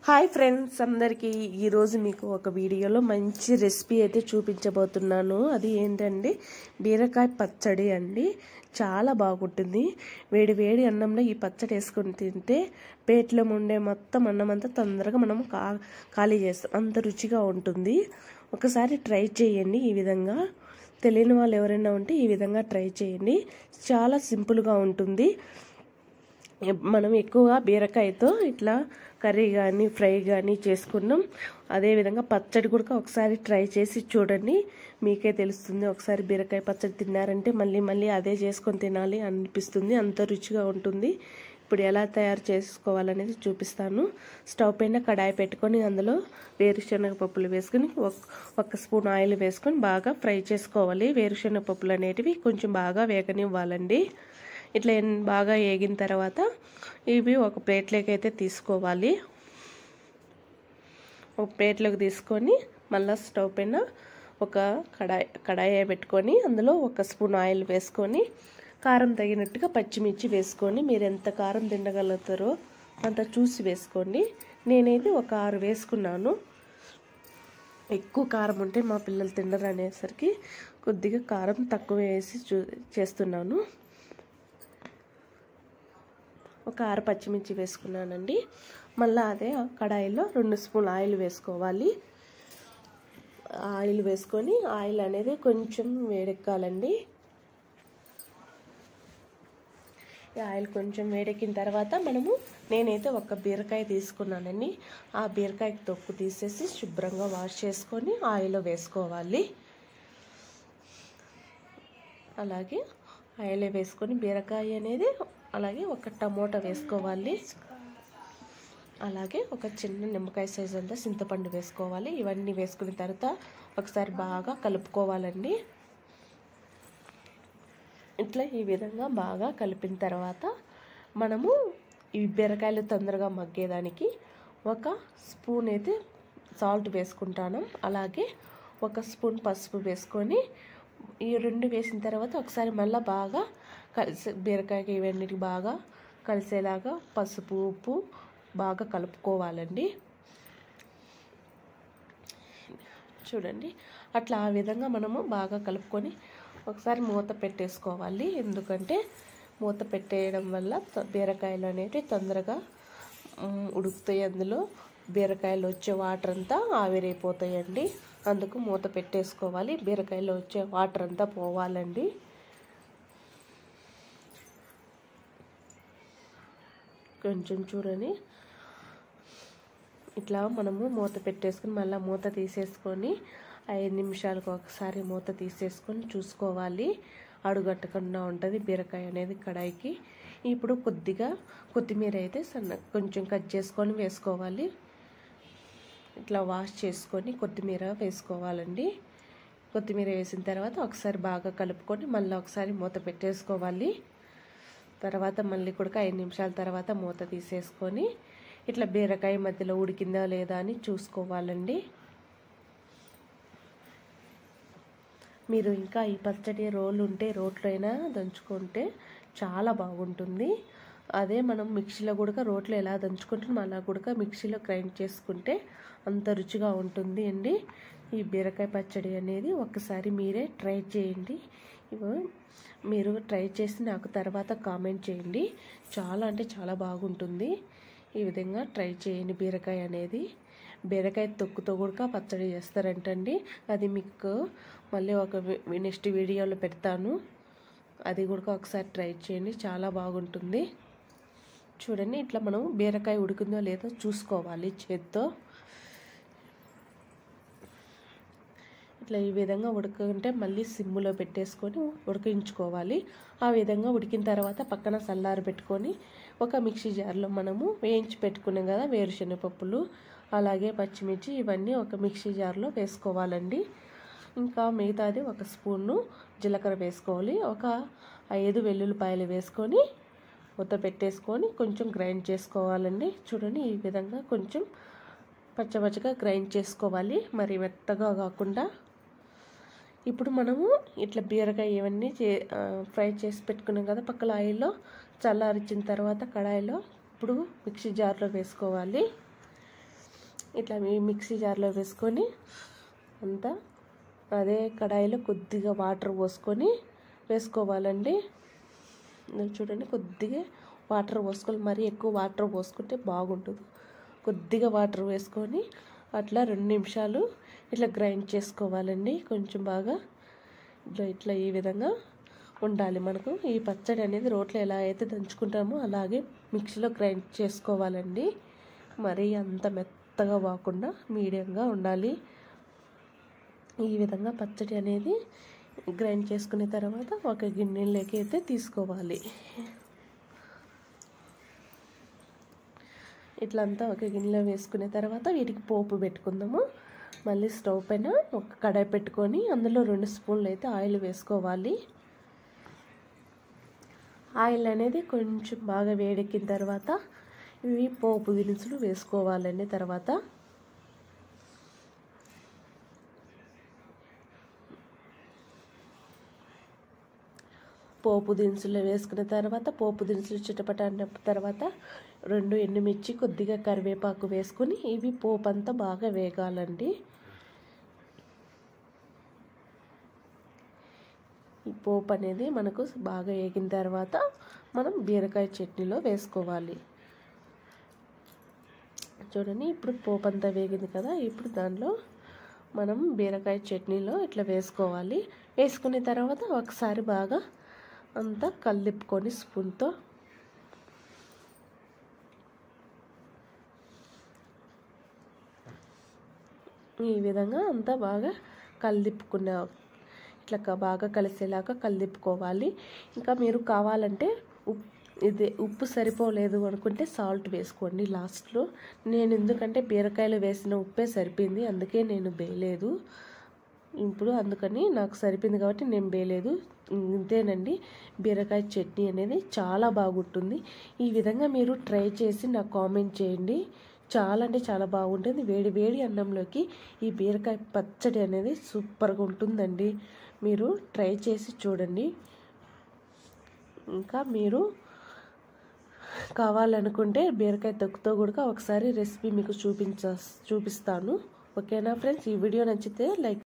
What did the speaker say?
Hi friends అందరికీ ఈరోజు మీకు ఒక వీడియోలో మంచి రెసిపీ అయితే చూపించబోతున్నాను. అది ఏంటండి, బీరకాయ పచ్చడి అండి. చాలా బాగుంటుంది. వేడి వేడి అన్నంలో ఈ పచ్చడి వేసుకొని తింటే పేట్లో ఉండే మొత్తం అన్నం అంతా తొందరగా మనం ఖాళీ చేస్తాం, అంత రుచిగా ఉంటుంది. ఒకసారి ట్రై చేయండి. ఈ విధంగా తెలియని వాళ్ళు ఎవరైనా ఉంటే ఈ విధంగా ట్రై చేయండి. చాలా సింపుల్గా ఉంటుంది. మనం ఎక్కువగా బీరకాయతో ఇట్లా కర్రీ కానీ ఫ్రై కానీ చేసుకున్నాం. అదేవిధంగా పచ్చడి కూడా ఒకసారి ట్రై చేసి చూడండి, మీకే తెలుస్తుంది. ఒకసారి బీరకాయ పచ్చడి తిన్నారంటే మళ్ళీ మళ్ళీ అదే చేసుకొని తినాలి అనిపిస్తుంది, అంత రుచిగా ఉంటుంది. ఇప్పుడు ఎలా తయారు చేసుకోవాలనేది చూపిస్తాను. స్టవ్ పైన కడాయి పెట్టుకొని అందులో వేరుశనగ పప్పులు వేసుకొని ఒక స్పూన్ ఆయిల్ వేసుకొని బాగా ఫ్రై చేసుకోవాలి. వేరుశనగ పప్పులు అనేటివి కొంచెం బాగా వేగనివ్వాలండి. ఇట్లా బాగా వేగిన తర్వాత ఇవి ఒక ప్లేట్లోకి అయితే తీసుకోవాలి. ఒక ప్లేట్లోకి తీసుకొని మళ్ళీ స్టవ్ పైన ఒక కడాయి పెట్టుకొని అందులో ఒక స్పూన్ ఆయిల్ వేసుకొని కారం తగినట్టుగా పచ్చిమిర్చి వేసుకొని, మీరు ఎంత కారం తినగలుగుతారో అంత చూసి వేసుకోండి. నేనైతే ఒక 6 వేసుకున్నాను. ఎక్కువ కారం ఉంటే మా పిల్లలు తినరు అనేసరికి కొద్దిగా కారం తక్కువ వేసి చేస్తున్నాను. ఒక 6 పచ్చిమిర్చి వేసుకున్నానండి. మళ్ళీ అదే కడాయిలో 2 స్పూన్లు ఆయిల్ వేసుకోవాలి. ఆయిల్ వేసుకొని ఆయిల్ అనేది కొంచెం వేడెక్కాలండి. ఈ ఆయిల్ కొంచెం వేడెక్కిన తర్వాత నేనైతే ఒక బీరకాయ తీసుకున్నానండి. ఆ బీరకాయ తొక్కు తీసేసి శుభ్రంగా వాష్ చేసుకొని ఆయిల్లో వేసుకోవాలి. అలాగే ఆయిల్ వేసుకొని బీరకాయ అనేది, అలాగే ఒక టమోటా వేసుకోవాలి. అలాగే ఒక చిన్న నిమ్మకాయ సైజు అంతా చింతపండు వేసుకోవాలి. ఇవన్నీ వేసుకున్న తర్వాత ఒకసారి బాగా కలుపుకోవాలండి. ఇట్లా ఈ విధంగా బాగా కలిపిన తర్వాత మనము ఈ బీరకాయలు తొందరగా మగ్గేదానికి ఒక స్పూన్ అయితే సాల్ట్ వేసుకుంటాను. అలాగే ఒక స్పూన్ పసుపు వేసుకొని ఈ 2 వేసిన తర్వాత ఒకసారి మళ్ళీ బాగా బీరకాయకి ఇవన్నిటికి బాగా కలిసేలాగా పసుపు ఉప్పు బాగా కలుపుకోవాలండి. చూడండి, అట్లా ఆ విధంగా మనము బాగా కలుపుకొని ఒకసారి మూత పెట్టేసుకోవాలి. ఎందుకంటే మూత పెట్టేయడం వల్ల బీరకాయలు అనేవి తొందరగా ఉడుకుతాయి. అందులో బీరకాయలు వచ్చే వాటర్ అంతా ఆవిరైపోతాయండి. అందుకు మూత పెట్టేసుకోవాలి. బీరకాయలో వచ్చే వాటర్ అంతా పోవాలండి. కొంచెం చూడండి, ఇట్లా మనము మూత పెట్టేసుకొని మళ్ళీ మూత తీసేసుకొని 5 నిమిషాలకు ఒకసారి మూత తీసేసుకొని చూసుకోవాలి. అడుగట్టకుండా ఉంటుంది బీరకాయ అనేది కడాయికి. ఇప్పుడు కొద్దిగా కొత్తిమీర అయితే కొంచెం కట్ చేసుకొని వేసుకోవాలి. ఇట్లా వాష్ చేసుకొని కొత్తిమీర వేసుకోవాలండి. కొత్తిమీర వేసిన తర్వాత ఒకసారి బాగా కలుపుకొని మళ్ళీ ఒకసారి మూత పెట్టేసుకోవాలి. తర్వాత మళ్ళీ కూడా 5 నిమిషాల తర్వాత మూత తీసేసుకొని ఇట్లా బీరకాయ మధ్యలో ఉడికిందా లేదా అని చూసుకోవాలండి. మీరు ఇంకా ఈ పచ్చడి రోలు ఉంటే రోట్లో అయినా దంచుకుంటే చాలా బాగుంటుంది. అదే మనం మిక్సీలో కూడా రోట్లో ఎలా దంచుకుంటామో అలా కూడా మిక్సీలో గ్రైండ్ చేసుకుంటే అంత రుచిగా ఉంటుంది అండి. ఈ బీరకాయ పచ్చడి అనేది ఒకసారి మీరే ట్రై చేయండి. మీరు ట్రై చేసి నాకు తర్వాత కామెంట్ చేయండి. చాలా అంటే చాలా బాగుంటుంది. ఈ విధంగా ట్రై చేయండి. బీరకాయ అనేది బీరకాయ తొక్కుతో కూడా పచ్చడి చేస్తారంటండి. అది మీకు మళ్ళీ ఒక నెక్స్ట్ వీడియోలో పెడతాను. అది కూడా ఒకసారి ట్రై చేయండి, చాలా బాగుంటుంది. చూడండి, ఇట్లా మనం బీరకాయ ఉడికిందో లేదో చూసుకోవాలి చేత్తో. ఇట్లా ఈ విధంగా ఉడకంటే మళ్ళీ సిమ్ములో పెట్టేసుకొని ఉడికించుకోవాలి. ఆ విధంగా ఉడికిన తర్వాత పక్కన చల్లారి పెట్టుకొని ఒక మిక్సీ జార్లో మనము వేయించి పెట్టుకున్నాం కదా వేరుశనగపప్పులు, అలాగే పచ్చిమిర్చి, ఇవన్నీ ఒక మిక్సీ జార్లో వేసుకోవాలండి. ఇంకా మిగతాది ఒక స్పూను జీలకర్ర వేసుకోవాలి. ఒక 5 వెల్లుల్లిపాయలు వేసుకొని మూత పెట్టేసుకొని కొంచెం గ్రైండ్ చేసుకోవాలండి. చూడండి, ఈ విధంగా కొంచెం పచ్చపచ్చగా గ్రైండ్ చేసుకోవాలి, మరి మెత్తగా కాకుండా. ఇప్పుడు మనము ఇట్లా బీరకాయ ఇవన్నీ ఫ్రై చేసి పెట్టుకున్నాం కదా పక్కన ఆయిల్లో, చల్లారించిన తర్వాత కడాయిలో ఇప్పుడు మిక్సీ జార్లో వేసుకోవాలి. ఇట్లా మిక్సీ జార్లో వేసుకొని అంతా అదే కడాయిలో కొద్దిగా వాటర్ పోసుకొని వేసుకోవాలండి. చూడండి, కొద్దిగా వాటర్ పోసుకోవాలి, మరీ ఎక్కువ వాటర్ పోసుకుంటే బాగుంటుంది. కొద్దిగా వాటర్ వేసుకొని అట్లా 2 నిమిషాలు ఇట్లా గ్రైండ్ చేసుకోవాలండి. కొంచెం బాగా ఇట్లా ఈ విధంగా ఉండాలి. మనకు ఈ పచ్చడి అనేది రోట్లో ఎలా అయితే దంచుకుంటామో అలాగే మిక్సీలో గ్రైండ్ చేసుకోవాలండి. మరీ అంత మెత్తగా కాకుండా మీడియంగా ఉండాలి. ఈ విధంగా పచ్చడి అనేది గ్రైండ్ చేసుకున్న తర్వాత ఒక గిన్నెలోకి అయితే తీసుకోవాలి. ఇట్లా అంతా ఒక గిన్నెలో వేసుకున్న తర్వాత వీటికి పోపు పెట్టుకుందాము. మళ్ళీ స్టవ్ పైన ఒక కడాయి పెట్టుకొని అందులో 2 స్పూన్లు అయితే ఆయిల్ వేసుకోవాలి. ఆయిల్ అనేది కొంచెం బాగా వేడెక్కిన తర్వాత ఇవి పోపు దినుసులు వేసుకోవాలండి. తర్వాత పోపు దినుసులు వేసుకున్న తర్వాత పోపు దినుసులు చిటపట అన్న తర్వాత 2 ఎండుమిర్చి, కొద్దిగా కరివేపాకు వేసుకొని ఇవి పోపు అంతా బాగా వేగాలండి. ఈ పోపు అనేది మనకు బాగా వేగిన తర్వాత మనం బీరకాయ చట్నీలో వేసుకోవాలి. చూడండి, ఇప్పుడు పోపు అంతా వేగింది కదా, ఇప్పుడు దానిలో మనం బీరకాయ చట్నీలో ఇట్లా వేసుకోవాలి. వేసుకున్న తర్వాత ఒకసారి బాగా అంతా కలిపుకొని స్పూన్తో ఈ విధంగా అంతా బాగా కలిపుకున్న ఇట్లా బాగా కలిసేలాగా కలిపుకోవాలి. ఇంకా మీరు కావాలంటే ఉప్పు సరిపోలేదు అనుకుంటే సాల్ట్ వేసుకోండి లాస్ట్లో. నేను ఎందుకంటే బీరకాయలు వేసిన ఉప్పే సరిపోయింది, అందుకే నేను వేయలేదు. ఇప్పుడు అందుకని నాకు సరిపోయింది కాబట్టి నేను వేయలేదు. ఇంతేనండి, బీరకాయ చట్నీ అనేది చాలా బాగుంటుంది. ఈ విధంగా మీరు ట్రై చేసి నాకు కామెంట్ చేయండి. చాలా అంటే చాలా బాగుంటుంది. వేడి వేడి అన్నంలోకి ఈ బీరకాయ పచ్చడి అనేది సూపర్గా ఉంటుందండి. మీరు ట్రై చేసి చూడండి. ఇంకా మీరు కావాలనుకుంటే బీరకాయ తొక్కుతో కూడా ఒకసారి రెసిపీ మీకు చూపిస్తాను. ఓకేనా ఫ్రెండ్స్? ఈ వీడియో నచ్చితే లైక్